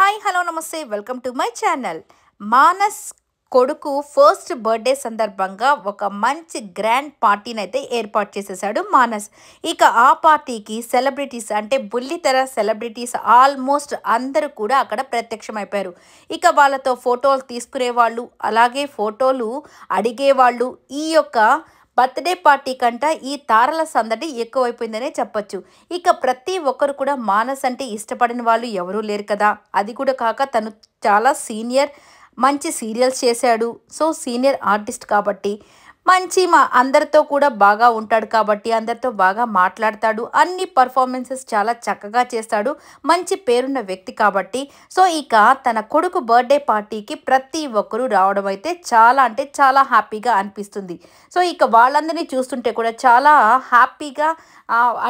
Hi hello నమస్తే welcome to my channel. Manas కొడుకు first birthday సందర్భంగా ఒక మంచి గ్రాండ్ పార్టీని అయితే ఏర్పాటు చేసేసాడు మానస్. ఇక ఆ పార్టీకి సెలబ్రిటీస్ అంటే బుల్లితెర సెలబ్రిటీస్ ఆల్మోస్ట్ అందరూ కూడా అక్కడ ప్రత్యక్షమైపోయారు. ఇక వాళ్ళతో ఫోటోలు తీసుకునేవాళ్ళు, అలాగే ఫోటోలు అడిగేవాళ్ళు. ఈ యొక్క బర్త్డే పార్టీ కంట ఈ తారల సందడి ఎక్కువైపోయిందనే చెప్పొచ్చు. ఇక ప్రతి ఒక్కరు కూడా మానస్ అంటే ఇష్టపడిన వాళ్ళు ఎవరూ లేరు కదా. అది కూడా కాక తను చాలా సీనియర్, మంచి సీరియల్స్ చేశాడు. సో సీనియర్ ఆర్టిస్ట్ కాబట్టి మంచి అందరితో కూడా బాగా ఉంటాడు కాబట్టి అందరితో బాగా మాట్లాడతాడు. అన్ని పర్ఫార్మెన్సెస్ చాలా చక్కగా చేస్తాడు. మంచి పేరున్న వ్యక్తి కాబట్టి సో ఇక తన కొడుకు బర్త్డే పార్టీకి ప్రతి ఒక్కరూ రావడం అయితే చాలా అంటే చాలా హ్యాపీగా అనిపిస్తుంది. సో ఇక వాళ్ళందరినీ చూస్తుంటే కూడా చాలా హ్యాపీగా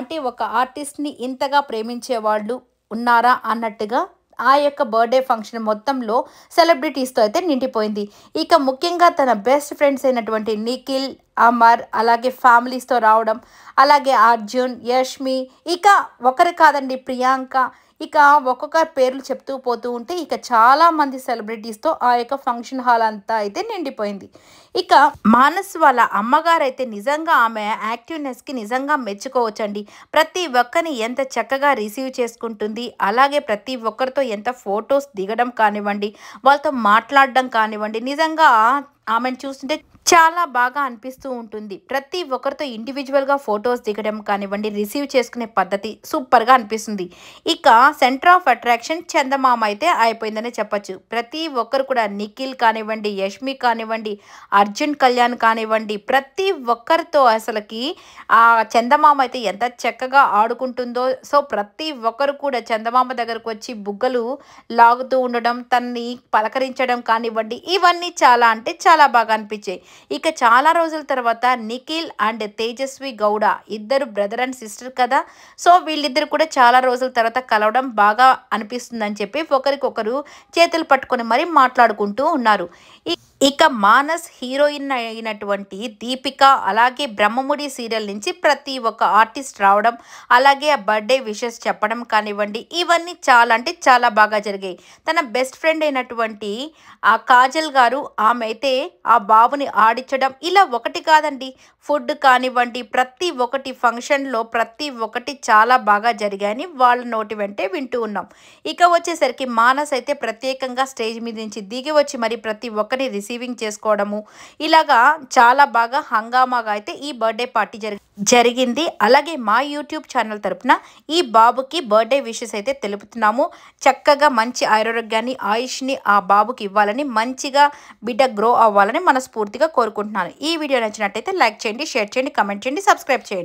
అంటే ఒక ఆర్టిస్ట్ని ఇంతగా ప్రేమించే వాళ్ళు ఉన్నారా అన్నట్టుగా ఆ యొక్క బర్త్డే ఫంక్షన్ మొత్తంలో సెలబ్రిటీస్తో అయితే నిండిపోయింది. ఇక ముఖ్యంగా తన బెస్ట్ ఫ్రెండ్స్ అయినటువంటి నిఖిల్, అమర్, అలాగే ఫ్యామిలీస్తో రావడం, అలాగే అర్జున్, యష్మి, ఇక ఒకరు కాదండి ప్రియాంక, ఇక ఒక్కొక్క పేర్లు చెప్తూ పోతూ ఉంటే ఇక చాలామంది సెలబ్రిటీస్తో ఆ యొక్క ఫంక్షన్ హాల్ అంతా అయితే నిండిపోయింది. ఇక మానస్ వాళ్ళ అమ్మగారు అయితే నిజంగా ఆమె యాక్టివ్నెస్కి నిజంగా మెచ్చుకోవచ్చండి. ప్రతి ఒక్కరిని ఎంత చక్కగా రిసీవ్ చేసుకుంటుంది, అలాగే ప్రతి ఒక్కరితో ఎంత ఫొటోస్ దిగడం కానివ్వండి, వాళ్ళతో మాట్లాడడం కానివ్వండి, నిజంగా ఆమెను చూస్తుంటే చాలా బాగా అనిపిస్తూ ఉంటుంది. ప్రతి ఒక్కరితో ఇండివిజువల్గా ఫొటోస్ దిగడం కానివ్వండి, రిసీవ్ చేసుకునే పద్ధతి సూపర్గా అనిపిస్తుంది. ఇక సెంటర్ ఆఫ్ అట్రాక్షన్ చందమామ అయితే అయిపోయిందనే చెప్పచ్చు. ప్రతి ఒక్కరు కూడా నిఖిల్ కానివ్వండి, యష్మి కానివ్వండి, అర్జున్ కళ్యాణ్ కానివ్వండి, ప్రతి ఒక్కరితో అసలుకి ఆ చందమామ అయితే ఎంత చక్కగా ఆడుకుంటుందో. సో ప్రతి ఒక్కరు కూడా చందమామ దగ్గరకు వచ్చి బుగ్గలు లాగుతూ ఉండడం, తన్ని పలకరించడం కానివ్వండి, ఇవన్నీ చాలా అంటే చాలా బాగా అనిపించాయి. ఇక చాలా రోజుల తర్వాత నిఖిల్ అండ్ తేజస్వి గౌడ ఇద్దరు బ్రదర్ అండ్ సిస్టర్ కదా. సో వీళ్ళిద్దరు కూడా చాలా రోజుల తర్వాత కలవడం బాగా అనిపిస్తుందని చెప్పి ఒకరికొకరు చేతులు పట్టుకొని మరీ మాట్లాడుకుంటూ ఉన్నారు. ఇక మానస్ హీరోయిన్ అయినటువంటి దీపిక, అలాగే బ్రహ్మముడి సీరియల్ నుంచి ప్రతి ఒక్క ఆర్టిస్ట్ రావడం, అలాగే ఆ బర్త్డే విషెస్ చెప్పడం కానివ్వండి, ఇవన్నీ చాలా అంటే చాలా బాగా జరిగాయి. తన బెస్ట్ ఫ్రెండ్ అయినటువంటి ఆ కాజల్ గారు, ఆమె అయితే ఆ బాబుని ఆడించడం, ఇలా ఒకటి కాదండి ఫుడ్ కానివ్వండి, ప్రతి ఒక్కటి ఫంక్షన్లో ప్రతి ఒక్కటి చాలా బాగా జరిగాయని వాళ్ళ నోటి వెంటే వింటూ ఉన్నాం. ఇక వచ్చేసరికి మానస్ అయితే ప్రత్యేకంగా స్టేజ్ మీద నుంచి దిగి వచ్చి మరి ప్రతి ఒక్కరిని రిసీవింగ్ చేసుకోవడము, ఇలాగా చాలా బాగా హంగామాగా అయితే ఈ బర్త్డే పార్టీ జరిగింది. అలాగే మా యూట్యూబ్ ఛానల్ తరపున ఈ బాబుకి బర్త్డే విషెస్ అయితే తెలుపుతున్నాము. చక్కగా మంచి ఆరోగ్యాన్ని, ఆయుష్ని ఆ బాబుకి ఇవ్వాలని, మంచిగా బిడ్డ గ్రో అవ్వాలని మనస్ఫూర్తిగా కోరుకుంటున్నాను. ఈ వీడియో నచ్చినట్టయితే లైక్ చేయండి, షేర్ చేయండి, కమెంట్ చేయండి, సబ్స్క్రైబ్ చేయండి.